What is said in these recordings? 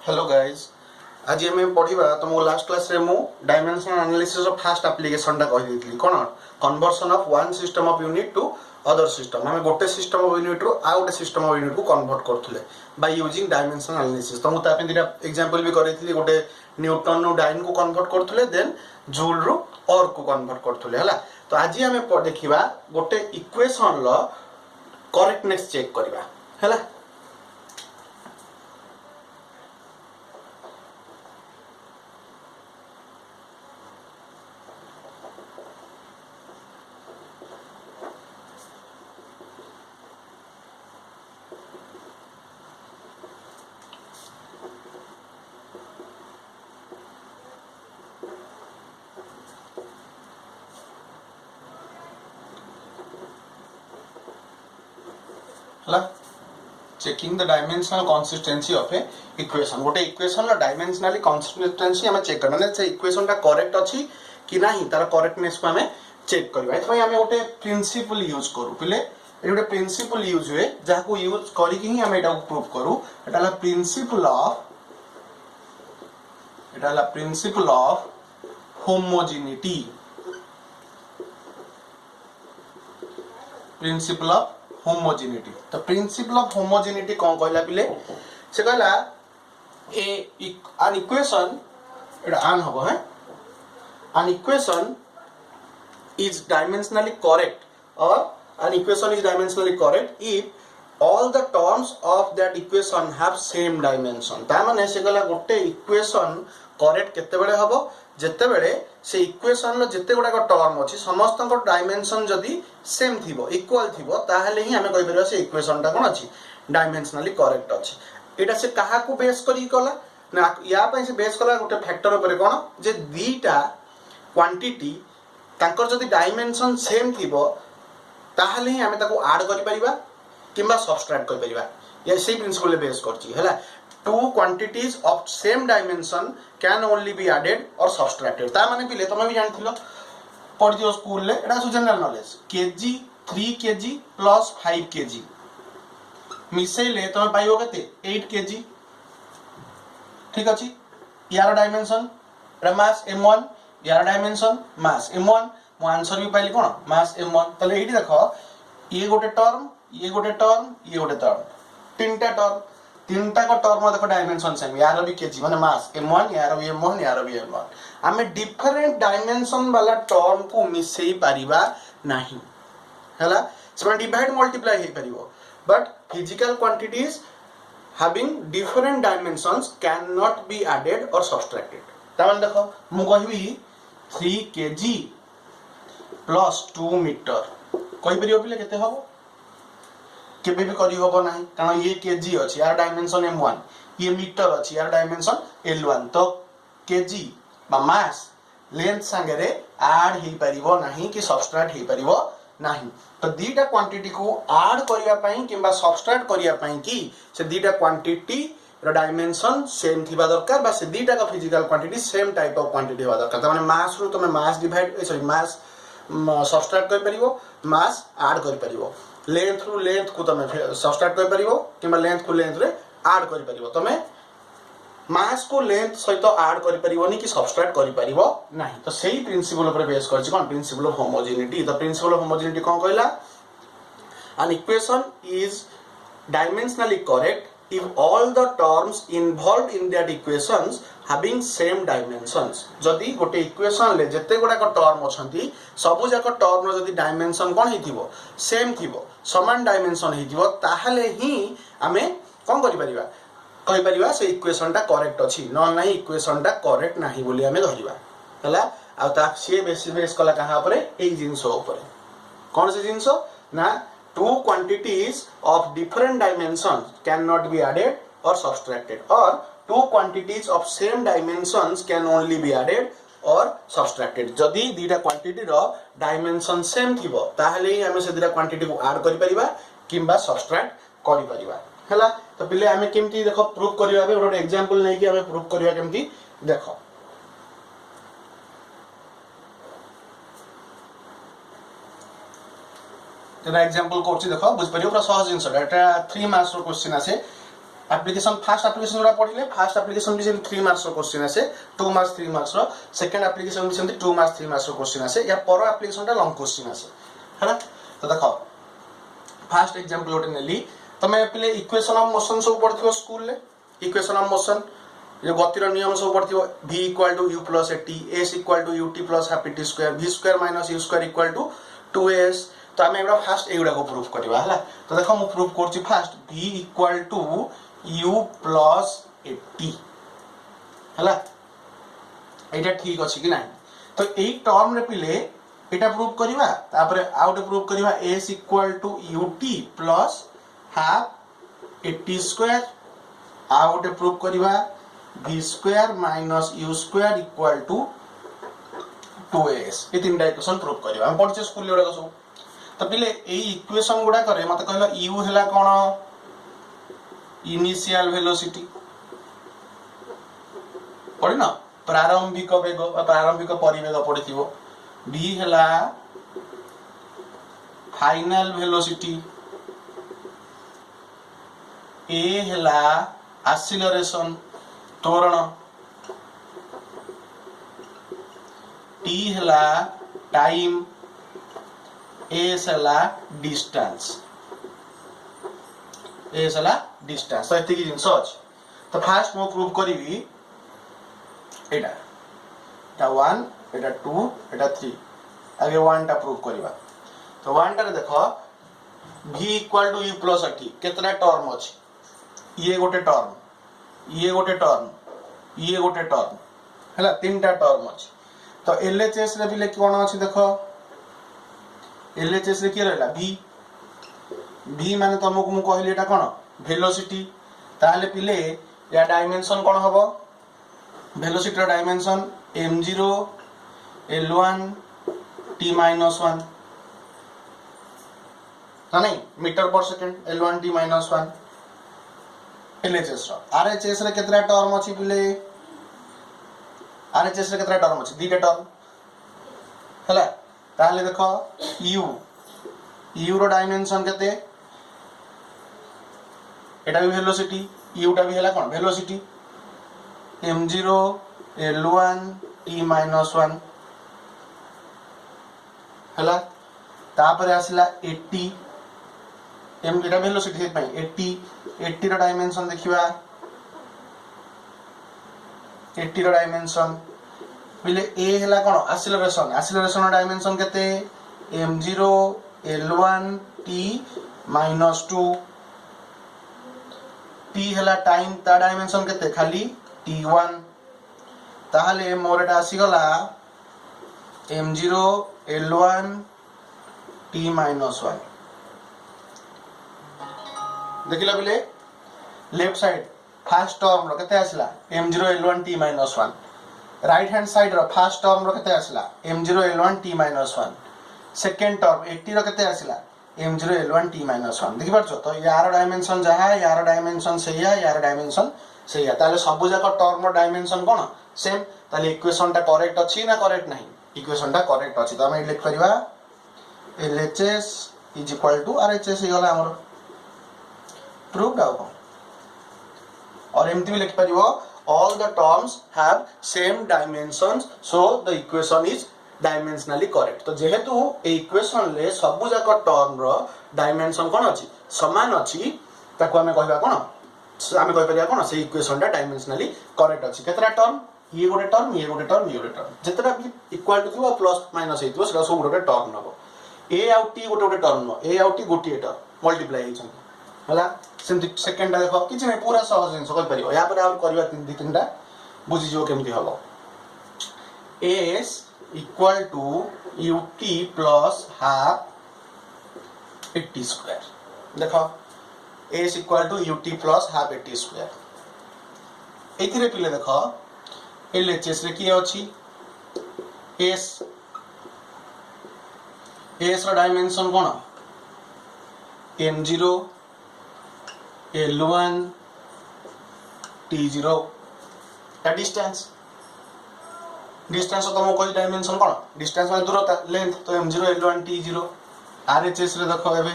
Hello guys. आज आम पढ़ा तुमको लास्ट क्लास रे मु डायमेंशनल एनालिसिस रो फर्स्ट एप्लिकेशन टा कहि देथली कोन conversion of one system of unit to other system. आम गोटे सिस्टम ऑफ यूनिट रो आ गोटे सिस्टम ऑफ यूनिट को कन्वर्ट करथुले बाय यूजिंग डायमेंशनल एनालिसिस। तुमको तापे दिरा एग्जांपल भी करैथली गोटे न्यूटन रो डाइन को कन्वर्ट करथुले देन जूल रो और को कन्वर्ट करथुले हला। तो आज आम देखिबा गोटे इक्वेशन लो करेक्टनेस चेक करबा हला। Checking the dimensional consistency of A equation. गोटे इक्वेशन ला डायमेंशनली कंसिस्टेंसी हमें चेक करना से इक्वेशन टा करेक्ट अछि कि नाही तार करेक्टनेस को हमें चेक करबा। एथि हमें गोटे प्रिंसिपल यूज करू पहिले गोटे प्रिंसिपल यूज हुए जहा को यूज करी कि हम एटा को प्रूव करू। एटा ला principle of homogeneity. Principle of homogeneity. तो प्रिंसिपल ऑफ होमोजेनिटी कौन कहला पिले से कहला an equation एटा आन हबो है an equation is dimensionally correct or an equation is dimensionally correct if all the terms of that equation have same dimension। ता माने से कहला गोटे इक्वेशन करेक्ट केते बेले हबो जेते बेले से इक्वेशन लो जेते गुडा टर्म अछि समस्त को डायमेंशन जदी सेम थिबो इक्वल थिबो ताहले ही हमें कहि परबा से इक्वेशन टा कोन अछि डायमेंशनली करेक्ट अछि। एटा से कहा को बेस करी कला ना या पय से बेस कला गोटे फैक्टर ऊपर कोन जे दीटा क्वांटिटी तांकर जदी डायमेंशन सेम थिबो ताहले ही हमें ताको ऐड करि परिबा किबा सब्ट्रैक्ट करि परिबा। या से प्रिंसिपल बेस करछि हैला। Two quantities of same dimension can only be added or subtracted। ता माने पिले तमे भी जानथिलो पढ दियो स्कूल ले एटा सु general knowledge kg 3 kg plus 5 kg मिसेले तमे पाइबो केते 8 केजी। ठीक अछि। यार डायमेंशन एटा मास m1 यार डायमेंशन मास m1 मो आंसर भी पाइली कोन मास m1। तले एठी देखो ये गोटे टर्म ये गोटे टर्म ये गोटे टर्म तीनटा टर्म तीनटा को टर्म देखो डायमेंशन सेम यार भी केजी माने मास m1 यार भी m1 यार भी m1 हमें डिफरेंट डायमेंशन वाला टर्म को मिसई परिबा नाही हला। सम डिवाइड मल्टीप्लाई हे परिबो but physical quantities having different dimensions can not be added or subtracted. तमन देखो मु कहबी 3 केजी प्लस 2 मीटर कहि परिबो पिले केते हबो केबे भी करी होबो नाही कारण ये केजी अछि यार डायमेंशन m1 ये मीटर अछि यार डायमेंशन l1 तो केजी बा मास लेंथ संगे ऐड हे परिबो नाही कि सब्ट्रैक्ट हे परिबो नाही। तो दीटा क्वांटिटी को ऐड करिया पई किबा सब्ट्रैक्ट करिया पई कि से दीटा क्वांटिटी रो डायमेंशन सेम थिबा दरकार बा से दीटा का physical quantity same type of quantity होबा दरकार। त माने मास रो तमे mass divide sorry mass subtract कर परिबो मास ऐड कर परिबो लेंथ रु लेंथ को तमे सब्ट्रैक्ट कर परिबो किबा लेंथ को लेंथ रे ऐड कर परिबो। तमे मास को लेंथ सहित ऐड कर परिबोनी कि सब्ट्रैक्ट कर परिबो नाही। तो सेही प्रिंसिपल ऊपर बेस करछि कोन principle of homogeneity. The principle of homogeneity कोन कहला an equation is dimensionally correct if all the terms involved in that equations having same dimensions। जदि गोटे इक्वेशन ले जते गुडा को टर्म अछंती सबु जाक टर्म रो जदि डायमेंशन कोन हेतिबो सेम थिबो समान डायमेंशन हेतिबो ताहाले ही हमें कोन करि परिबा कहि परिबा से इक्वेशन टा करेक्ट अछि न नाही इक्वेशन टा करेक्ट नाही बोली हमें धरिबा हला। आ ता से बेस कला कहा ऊपर ए जिंसो ऊपर कोन से जिंसो ना two quantities of different dimensions cannot be added or subtracted or two quantities of same dimensions can only be added or subtracted। जदि दीटा क्वांटिटी रो डायमेंशन सेम थिबो ताहले ही हमें से दीटा क्वांटिटी को ऐड करि परिबा किबा सब्ट्रैक्ट करि परिबा हला। तो पहिले हमें केमती देखो प्रूफ करिबा बे ଗୋଟେ एग्जांपल नै कि हमें प्रूफ करिबा केमती देखो। तेरा एग्जांपल करछि देखो बुझ परियो पूरा सहज जिंस एटा 3 मार्क्स रो क्वेश्चन आसे एप्लिकेशन फास्ट एप्लिकेशन जोड़ा पढ़िले फास्ट एप्लिकेशन भी 3 मार्क्स रो क्वेश्चन आसे 2 मार्क्स 3 मार्क्स रो सेकंड एप्लिकेशन भी सेमती 2 मार्क्स 3 मार्क्स रो क्वेश्चन आसे या पर एप्लिकेशन टा लॉन्ग क्वेश्चन आसे हैना। तो देखो फास्ट एग्जांपल ओटे नेली तमे पिले इक्वेशन ऑफ मोशन सब पढ़थियो स्कूल ले इक्वेशन ऑफ मोशन जो गतिर नियम सब पढ़थियो v = u + at s = ut + half t square v square - u square = 2s। तो आम एगुड़ा फास्ट एगुड़ा को प्रूफ करवा है। तो देखो मु प्रूफ करछि फास्ट v = u + at हैला एटा ठीक अछि कि नाही। तो एई टर्म रे पिले एटा प्रूफ करवा तापर आउट प्रूफ करवा s = ut + half at square out proof करवा v square - u square = 2s ये तीनटा इक्वेशन प्रूफ करवा हम पढ़छे स्कूल ले सब। तो पिले एई इक्वेशन गुडा करे मते कहला u हैला कोन इनिशियल वेलोसिटी पड़ी ना प्रारंभिक वेग प्रारंभिक परिवेग पड़िथिबो v हैला फाइनल वेलोसिटी a हैला एक्सीलरेशन त्वरण t हैला टाइम s हैला डिस्टेंस s हैला डिस्टेंस। तो एति की जिंस अछि। तो फास्ट मो प्रूफ करबी एटा एटा 1 एटा 2 एटा 3 आगे 1 टा प्रूफ करबा। तो 1 टा रे देखो v = u + at केतना टर्म अछि ये गोटे टर्म ये गोटे टर्म ये गोटे टर्म हैला तीनटा टर्म अछि। तो LHS रे भी कोन अछि देखो LHS रे की रहला v माने तुमको मु कहली एटा कोन वेलोसिटी ताले पिले या डायमेंशन कोन हबो वेलोसिटी रो डायमेंशन m0 l1 t - 1 ना नहीं मीटर पर सेकंड l1 t - 1 LHS रो RHS रे केतरा टर्म अछि पिले RHS रे केतरा टर्म अछि दीटा टर्म हैला ताले देखो u रो डायमेंशन केते एटा भी वेलोसिटी u टा भी हैला कोन वेलोसिटी m0 l1 t - 1 हैला तापर आसिला 80 m एटा वेलोसिटी पई 80 रो डायमेंशन देखिबा 80 रो डायमेंशन बिले a हैला कोन एक्सीलरेशन रो डायमेंशन केते m0 l1 t - 2 t हैला टाइम ता डायमेंशन केते खाली t1 ताहले मोर एटा आसी गला m0 l1 t - 1 देखिला बिले लेफ्ट साइड फर्स्ट टर्म रो केते आसला m0 l1 t - 1 right hand side रो फर्स्ट टर्म रो केते आसला m0 l1 t - 1 second term 80 रो केते आसला m0 l1 t - 1 देखि परछो। तो यार डायमेंशन जहा यार डायमेंशन सेया यार डायमेंशन सेया ताले सब जाक टर्म रो डायमेंशन कोन सेम ताले इक्वेशन टा करेक्ट अछि ना करेक्ट नाही इक्वेशन टा करेक्ट अछि। तो हम लिख करबा LHS = RHS हे गला हमर प्रूफ डाउ और एमती भी लिख परिबो all the terms have same dimensions so the equation is dimensionally correct। तो जेहेतु ए इक्वेशन ले सब जाक टर्म रो डायमेंशन कोन अछि समान अछि ताको हमें कहबा कोन हमें कहि परिया कोन से इक्वेशन टा डायमेंशनली करेक्ट अछि। केतरा टर्म ये गोटे टर्म ये गोटे टर्म ये गोटे टर्म जेतरा भी इक्वल टू थियो प्लस माइनस हेतियो सेटा सब गोटे टर्म नबो a आउ t गोटे गोटे टर्म नो a आउ t गोटे टर्म मल्टीप्लाई हेछन होला सेमति सेकंड देखो किछ नै पूरा सहज जिंस कहि परियो या पर आउट करबा तीनटा बुझि जो केमति हबो s = ut + half at square देखो s = ut + half at square एथिरे पिले देखो LHS रे की अछि s रो डायमेंशन कोन m0 l1 t0 ता डिस्टेंस तो मो कोई डायमेंशन कोन डिस्टेंस माने दूरता लेंथ तो m0 l1 t0 RHS रे देखो एबे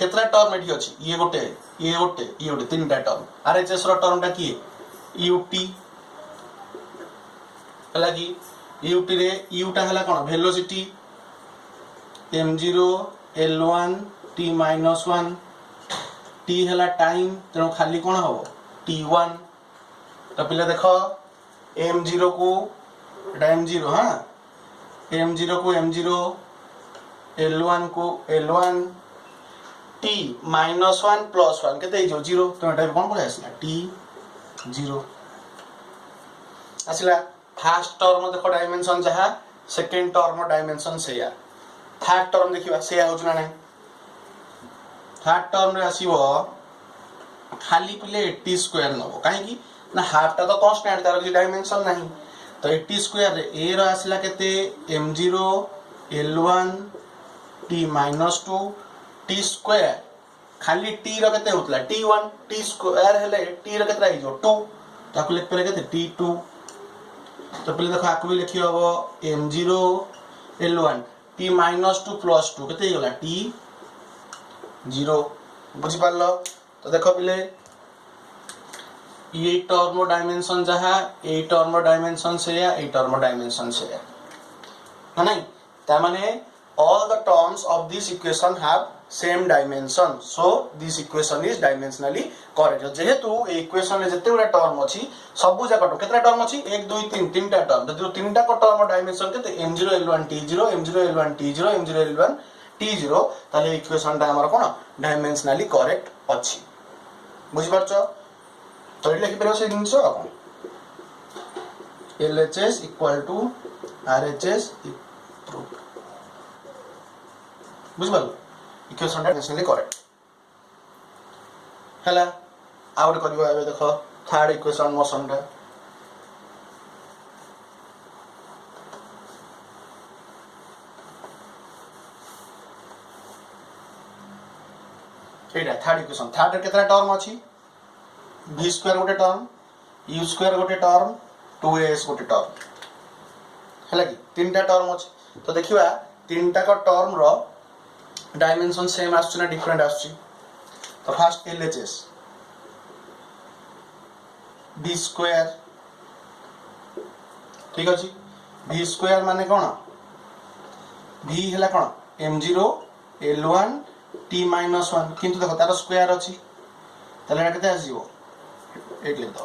केतरा टर्म एठी अछि ये गोटे तीनटा टर्म आरएचएस रो टर्म टा किए यूटी हला कि यूटी रे यूटा हला कोन velocity m0 l1 t-1 t हला टाइम तेणु खाली कोन हो t1 तो पिले देखो m0 को एटा m0 हां m0 को m0 l1 को l1 t -1 + 1 केते हो 0 तो एटा कोन पळे आसला t 0 आसला फर्स्ट टर्म देखो डायमेंशन जहा सेकंड टर्म डायमेंशन सेया थर्ड टर्म देखिबा सेया हो ना नै थर्ड टर्म रे आसीबो खाली पिले 80 नबो काहे कि ना हाफ ता तो कांस्टेंट तार डायमेंशन नहीं तो 80 रे a रो आसला केते m0 l1 t-2 t² खाली t रो केते होतला t1 t² हेले t रो केते आइजो 2 ताकु लिख परे केते t2 तो पहले देखो आकु भी लिखि हबो m0 l1 t-2 + 2 केते होला t 0 बुझि पारलो तो देखो पहले ये टर्म डायमेंशन जहा ए टर्म डायमेंशन से या ए टर्म डायमेंशन से है नहीं ता माने all the terms of this equation have same dimension so this equation is dimensionally correct जेहेतु ए इक्वेशन रे जते गुडा टर्म अछि सबु जाक केतरा टर्म अछि 1 2 3 तीनटा टर्म जते तीनटा को टर्म डायमेंशन केते m0 l1 t0 m0 ल1 t0 m0 l1 t0 ताले इक्वेशन ता हमर कोन डायमेंशनली करेक्ट अछि बुझि परछो तो लिखि परछो से जिंस अपन LHS = RHS प्रूफ बुझबाल इक्वेशन डायमेंशनली करेक्ट हला आउट करबो एबे देखो थर्ड इक्वेशन मोशन रे एटा थर्ड इक्वेशन थर्ड रे केतरा टर्म अछि v² गोटे टर्म u² गोटे टर्म 2as गोटे टर्म हला कि तीनटा टर्म अछि तो देखिबा तीनटा को टर्म रो डायमेंशन सेम आसु ना डिफरेंट आसु तो फर्स्ट LHS v² ठीक अछि v² माने कोन v हला कोन m0 l1 t-1 किंतु देखो तार स्क्वायर अछि तले एटा केते आसीबो एक लिख दो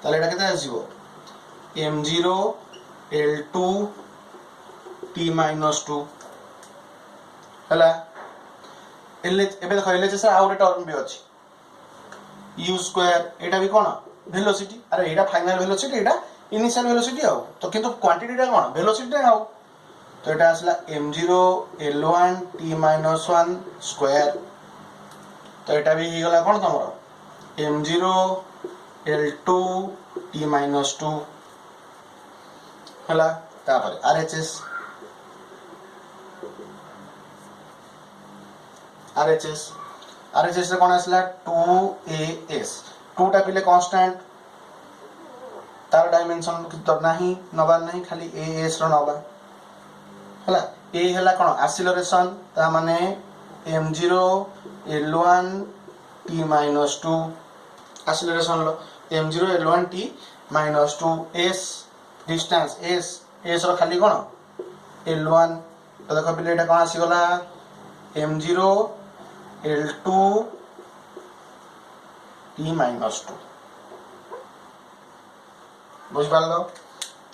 तले एटा केते आसीबो m0 l2 t-2 हला LH एबे देखो LHS आ गोटे टर्म भी अछि u² एटा भी कोन वेलोसिटी अरे एटा फाइनल वेलोसिटी एटा इनिशियल वेलोसिटी आउ तो किंतु क्वांटिटी टा कोन वेलोसिटी आउ तो एटा आसला m0 l1 t-1 स्क्वायर तो एटा भी ही गला कोन तमरो m0 l2 t-2 हला तापर RHS रे कोन आसला 2as 2 टा पिले कांस्टेंट तार डायमेंशन तो नहीं नबा नहीं खाली as रो नबा हला a हला कोन एक्सीलरेशन ता माने m0 l1 t-2 एक्सीलरेशन लो m0 l1 t-2 s distance s रो खाली कोन l1 तो देखो पिले एटा कोन आसी गला m0 l2 t-2 बुझ पालो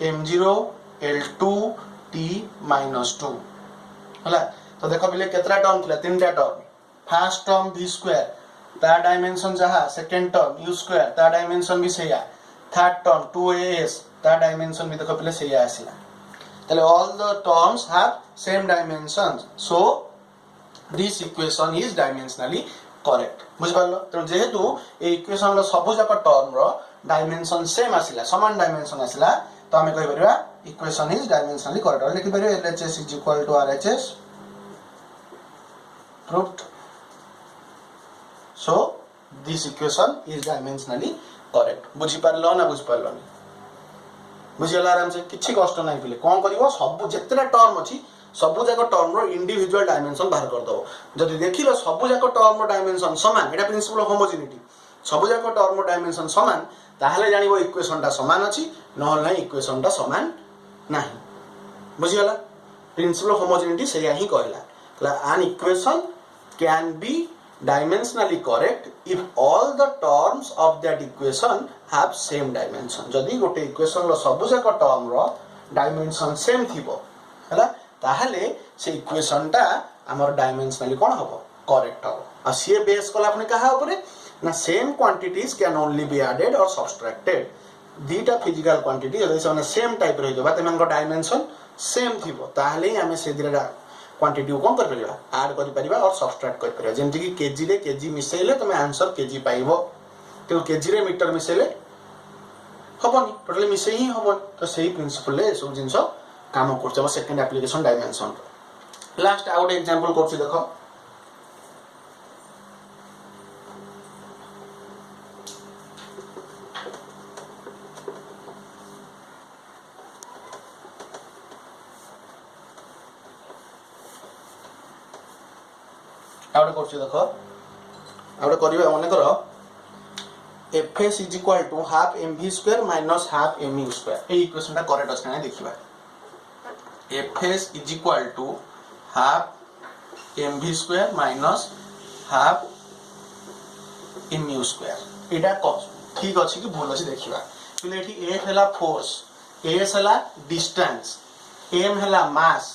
m0 l2 t-2 हला तो देखो पहले केतरा टर्म थिला तीनटा टर्म फर्स्ट टर्म v² ता डायमेंशन जहा सेकंड टर्म u² ता डायमेंशन भी सेया थर्ड टर्म 2as ता डायमेंशन भी देखो पहले सेया आसीला तले all the terms have same dimensions so this equation is dimensionally correct बुझ पालो तो जेहेतु ए इक्वेशन लो सब जाक टर्म रो डायमेंशन सेम आसीला समान डायमेंशन आसीला तो हमें कहि परबा इक्वेशन इज डायमेंशनली करेक्ट लिखि परबे LHS = RHS proved so this equation is dimensionally correct बुझि पारलो ना बुझ पारलो बुझिला आराम से किछि कष्ट नाही पिले कोन करिवो सब जेतरा टर्म अछि सबु जाक टर्म रो इंडिविजुअल डायमेंशन बाहर कर दो जदि देखिलो सबु जाक टर्म रो डायमेंशन समान एटा प्रिंसिपल ऑफ होमोजेनिटी सबु जाक टर्म रो डायमेंशन समान ताहले जानिबो इक्वेशन टा समान अछि नहल नै इक्वेशन टा समान नाही बुझियला प्रिंसिपल ऑफ होमोजेनिटी सेया ही कहला an equation can be dimensionally correct if all the terms of that equation have same dimension जदि गोटे इक्वेशन रो सबु जाक टर्म रो डायमेंशन सेम थिबो हला ताहले से इक्वेशन टा हमर डायमेंशनली कोन हबो करेक्ट हबो आ से बेस कला अपने कहा ऊपर ना same quantities can only be added और सब्सट्रैक्टेड दीटा फिजिकल क्वांटिटी जदि से सेम टाइप रहि जबा तमन को डायमेंशन सेम थिबो ताहले हमें से दिरा क्वांटिटी को कर परिबा ऐड कर परिबा और सब्सट्रैक्ट कर परिबा जेंति कि केजी रे केजी मिसेले तमे आंसर केजी पाइबो तो केजी रे मीटर मिसेले हबनी टोटली मिसे ही हबो तो सही प्रिंसिपल ले सब जिंस काम करछबो second application dimension last out example करछि देखो आउट करछि देखो आउट करिवे मने करो fs is equal to half mv square minus half mu square A equation टा करेक्ट अछि ना देखिबा fs is equal to half mv square minus half mu square एटा ठीक अछि कि भूल अछि देखिबा पहिले एठी f हला फोर्स s हला डिस्टेंस m हला मास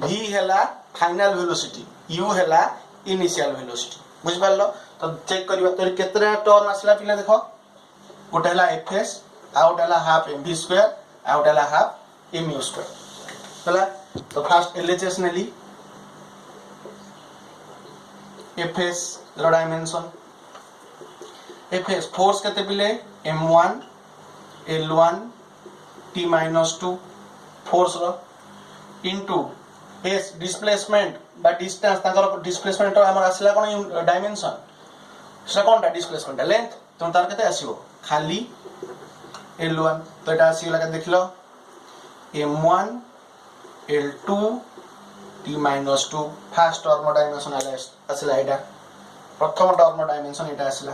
v हला फाइनल वेलोसिटी u हला इनिशियल वेलोसिटी बुझ पारलो तो चेक करिवा तो केतरा टर्म आसला पिला देखो गोटे हला fs आउट हला हाफ mv स्क्वायर आउट हला हाफ mu स्क्वायर हला तो फर्स्ट LHS नेली fs रो डायमेंशन fs फोर्स केते पिले m1 l1 t-2 फोर्स रो इनटू s डिस्प्लेसमेंट बा डिस्टेंस ताकर डिस्प्लेसमेंट हमर आसला कोन डायमेंशन से कोनटा डिस्प्लेसमेंट लेंथ तो तार केते आसीबो खाली l1 तो एटा आसीला के देखलो m1 l2 t-2 first term dimension आसला एटा प्रथम टर्म डायमेंशन एटा आसला